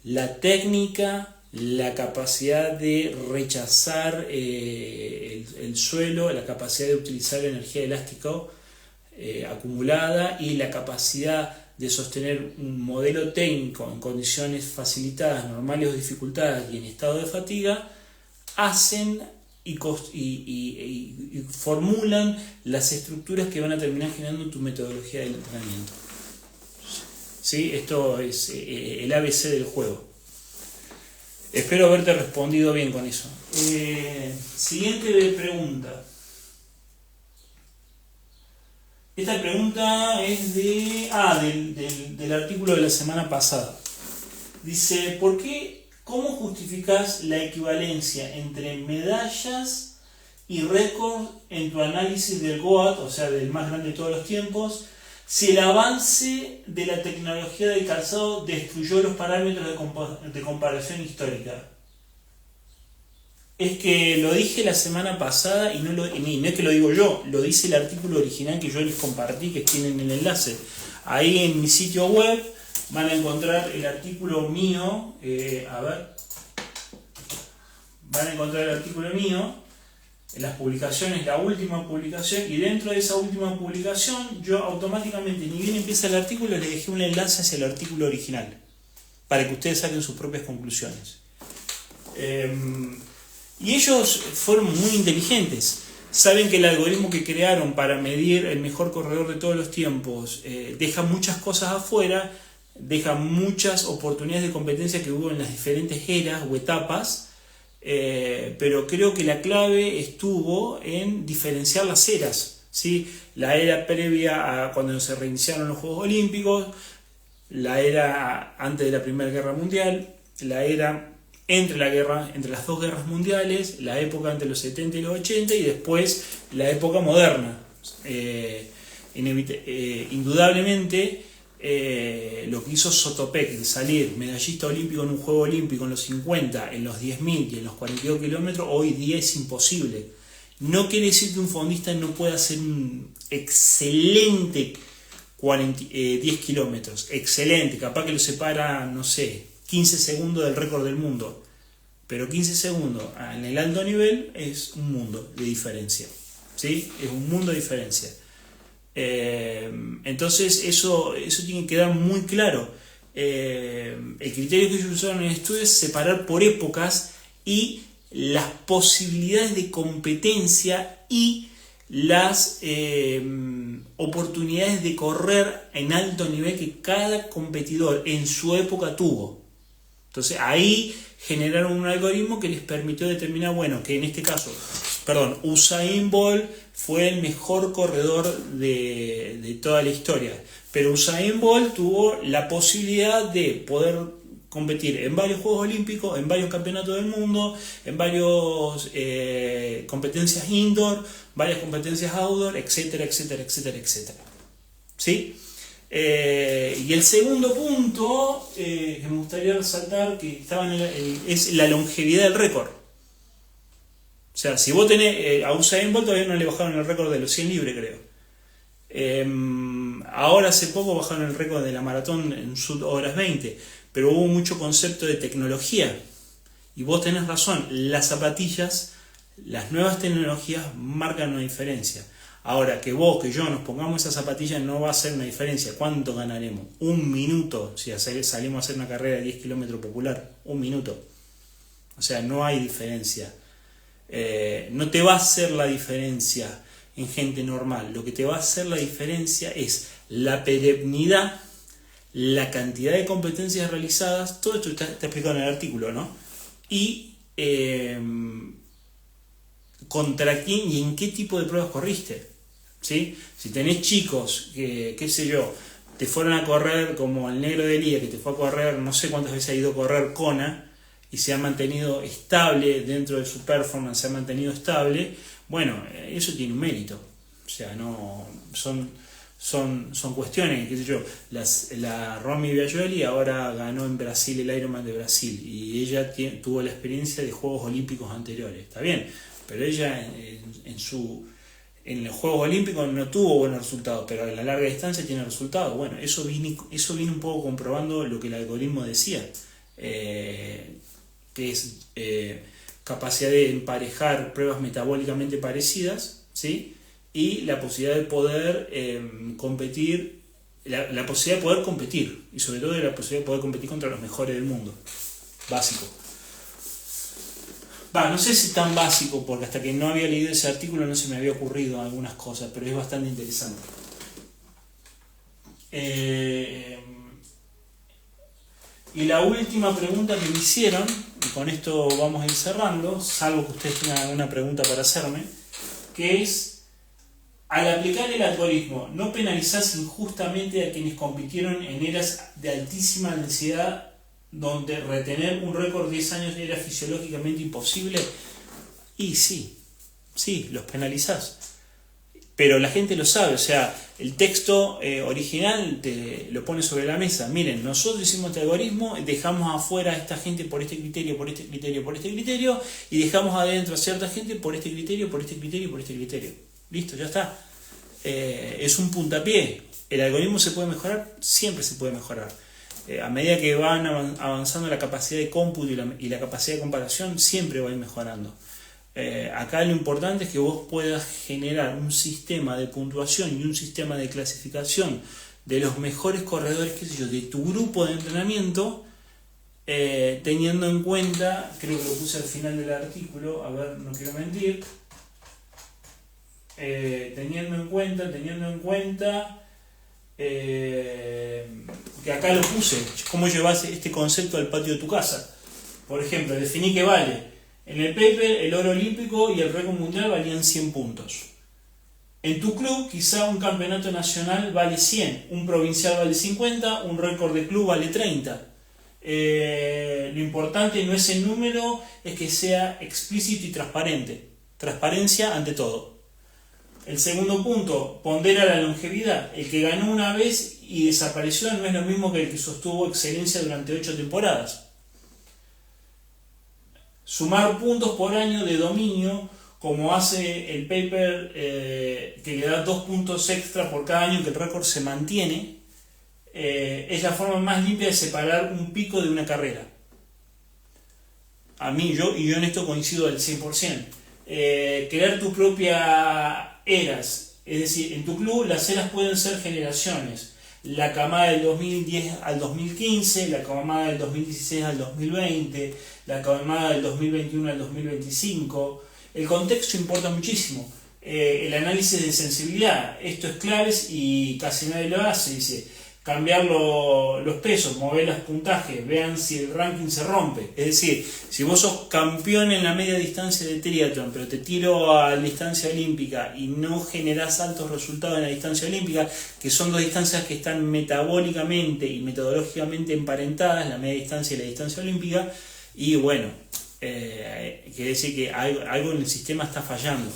La técnica, la capacidad de rechazar el suelo, la capacidad de utilizar la energía elástica acumulada y la capacidad de sostener un modelo técnico en condiciones facilitadas, normales o dificultadas y en estado de fatiga, hacen y formulan las estructuras que van a terminar generando tu metodología del entrenamiento. ¿Sí? Esto es el ABC del juego. Espero haberte respondido bien con eso. Siguiente pregunta. Esta pregunta es del artículo de la semana pasada. Dice, ¿cómo justificas la equivalencia entre medallas y récords en tu análisis del GOAT, o sea, del más grande de todos los tiempos, si el avance de la tecnología del calzado destruyó los parámetros de comparación histórica? Es que lo dije la semana pasada y no es que lo digo yo, lo dice el artículo original que yo les compartí, que tienen el enlace. Ahí en mi sitio web van a encontrar el artículo mío, van a encontrar el artículo mío en las publicaciones, la última publicación, y dentro de esa última publicación yo automáticamente, ni bien empieza el artículo, les dejé un enlace hacia el artículo original, para que ustedes saquen sus propias conclusiones. Y ellos fueron muy inteligentes. Saben que el algoritmo que crearon para medir el mejor corredor de todos los tiempos deja muchas cosas afuera, deja muchas oportunidades de competencia que hubo en las diferentes eras o etapas, pero creo que la clave estuvo en diferenciar las eras, ¿sí? La era previa a cuando se reiniciaron los Juegos Olímpicos, la era antes de la Primera Guerra Mundial, la era entre las dos guerras mundiales, la época entre los 70 y los 80 y después la época moderna. Indudablemente lo que hizo Sotopek de salir medallista olímpico en un juego olímpico en los 50, en los 10.000 y en los 42 kilómetros, hoy día es imposible. No quiere decir que un fondista no pueda hacer un excelente 10 kilómetros, excelente, capaz que lo separa, no sé, 15 segundos del récord del mundo, pero 15 segundos en el alto nivel es un mundo de diferencia, ¿sí? Es un mundo de diferencia. Entonces eso tiene que quedar muy claro. El criterio que ellos usaron en el estudio es separar por épocas y las posibilidades de competencia y las oportunidades de correr en alto nivel que cada competidor en su época tuvo. Entonces ahí generaron un algoritmo que les permitió determinar, bueno, que en este caso, Usain Bolt fue el mejor corredor de toda la historia, pero Usain Bolt tuvo la posibilidad de poder competir en varios Juegos Olímpicos, en varios campeonatos del mundo, en varios competencias indoor, varias competencias outdoor, etcétera, etcétera, etcétera, etcétera. ¿Sí? Y el segundo punto que me gustaría resaltar que es la longevidad del récord. O sea, si vos tenés a Usain Bolt, todavía no le bajaron el récord de los 100 libres, creo. Ahora hace poco bajaron el récord de la maratón en sub horas 20, pero hubo mucho concepto de tecnología. Y vos tenés razón, las zapatillas, las nuevas tecnologías marcan una diferencia. Ahora, que vos, que yo nos pongamos esas zapatillas no va a hacer una diferencia. ¿Cuánto ganaremos? 1 minuto si salimos a hacer una carrera de 10 kilómetros popular. 1 minuto. O sea, no hay diferencia. No te va a hacer la diferencia en gente normal. Lo que te va a hacer la diferencia es la perennidad, la cantidad de competencias realizadas. Todo esto está explicado en el artículo, ¿no? Y contra quién y en qué tipo de pruebas corriste, ¿sí? Si tenés chicos que, qué sé yo, te fueron a correr como el negro de Elías, que te fue a correr, no sé cuántas veces ha ido a correr Kona, y se ha mantenido estable dentro de su performance, se ha mantenido estable, bueno, eso tiene un mérito. O sea, no son cuestiones, qué sé yo, la Romy Biaggioli ahora ganó en Brasil el Ironman de Brasil, y ella tuvo la experiencia de Juegos Olímpicos anteriores, está bien, pero ella en los Juegos Olímpicos no tuvo buenos resultados, pero a la larga distancia tiene resultados. Bueno, eso viene un poco comprobando lo que el algoritmo decía, que es capacidad de emparejar pruebas metabólicamente parecidas, ¿sí? Y la posibilidad de poder competir, la posibilidad de poder competir, y sobre todo la posibilidad de poder competir contra los mejores del mundo. Básico. No sé si tan básico, porque hasta que no había leído ese artículo no se me había ocurrido algunas cosas, pero es bastante interesante. Y la última pregunta que me hicieron, y con esto vamos a ir cerrando, salvo que ustedes tengan alguna pregunta para hacerme, que es: al aplicar el algoritmo, ¿no penalizás injustamente a quienes compitieron en eras de altísima densidad donde retener un récord de 10 años era fisiológicamente imposible? Y sí, los penalizás. Pero la gente lo sabe, o sea, el texto original te lo pone sobre la mesa. Miren, nosotros hicimos este algoritmo, dejamos afuera a esta gente por este criterio, por este criterio, por este criterio, y dejamos adentro a cierta gente por este criterio, por este criterio, por este criterio. Listo, ya está. Es un puntapié. ¿El algoritmo se puede mejorar? Siempre se puede mejorar. A medida que van avanzando la capacidad de cómputo y la capacidad de comparación, siempre va a ir mejorando. Acá lo importante es que vos puedas generar un sistema de puntuación y un sistema de clasificación de los mejores corredores, qué sé yo, de tu grupo de entrenamiento, teniendo en cuenta, creo que lo puse al final del artículo, a ver, no quiero mentir, teniendo en cuenta que acá lo puse, cómo llevas este concepto al patio de tu casa. Por ejemplo, definí que vale En el paper, el oro olímpico y el récord mundial valían 100 puntos. En tu club, quizá un campeonato nacional vale 100, un provincial vale 50, un récord de club vale 30. Lo importante no es el número, es que sea explícito y transparente. Transparencia ante todo. El segundo punto, pondera la longevidad. El que ganó una vez y desapareció no es lo mismo que el que sostuvo excelencia durante 8 temporadas. Sumar puntos por año de dominio, como hace el paper, que le da 2 puntos extra por cada año que el récord se mantiene, es la forma más limpia de separar un pico de una carrera. Yo en esto coincido al 100%. Crear tu propia eras, es decir, en tu club las eras pueden ser generaciones. La camada del 2010 al 2015, la camada del 2016 al 2020, la camada del 2021 al 2025. El contexto importa muchísimo. El análisis de sensibilidad, esto es claves y casi nadie lo hace. Dice, cambiar los pesos, mover los puntajes, vean si el ranking se rompe. Es decir, si vos sos campeón en la media distancia de triatlón, pero te tiro a la distancia olímpica y no generás altos resultados en la distancia olímpica, que son dos distancias que están metabólicamente y metodológicamente emparentadas, la media distancia y la distancia olímpica, y bueno, quiere decir que algo en el sistema está fallando.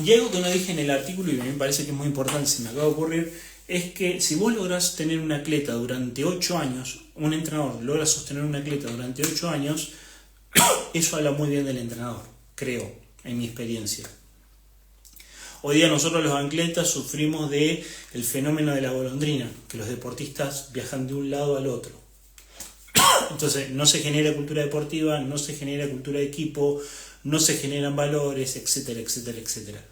Y algo que no dije en el artículo y me parece que es muy importante, se me acaba de ocurrir, es que si vos lográs tener un atleta durante 8 años, un entrenador logra sostener un atleta durante 8 años, eso habla muy bien del entrenador, creo, en mi experiencia. Hoy día nosotros los atletas sufrimos del fenómeno de la golondrina, que los deportistas viajan de un lado al otro. Entonces no se genera cultura deportiva, no se genera cultura de equipo, no se generan valores, etcétera, etcétera, etcétera.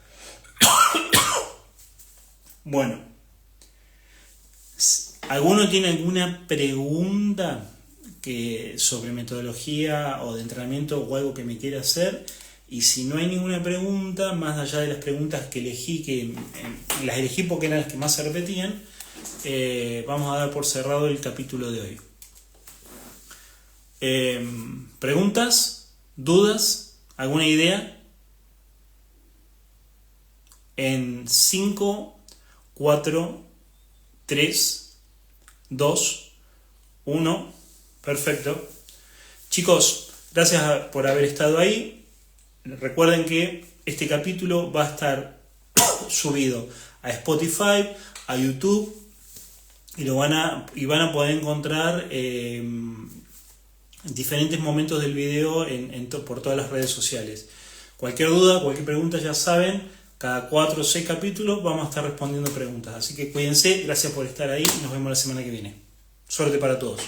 Bueno, ¿alguno tiene alguna pregunta sobre metodología o de entrenamiento o algo que me quiera hacer? Y si no hay ninguna pregunta, más allá de las preguntas que elegí, las elegí porque eran las que más se repetían, vamos a dar por cerrado el capítulo de hoy. ¿Preguntas? ¿Dudas? ¿Alguna idea? En 5, 4, 3, 2, 1, perfecto. Chicos, gracias por haber estado ahí. Recuerden que este capítulo va a estar subido a Spotify, a YouTube, y van a poder encontrar diferentes momentos del video por todas las redes sociales. Cualquier duda, cualquier pregunta, ya saben, cada 4 o 6 capítulos vamos a estar respondiendo preguntas. Así que cuídense, gracias por estar ahí y nos vemos la semana que viene. Suerte para todos.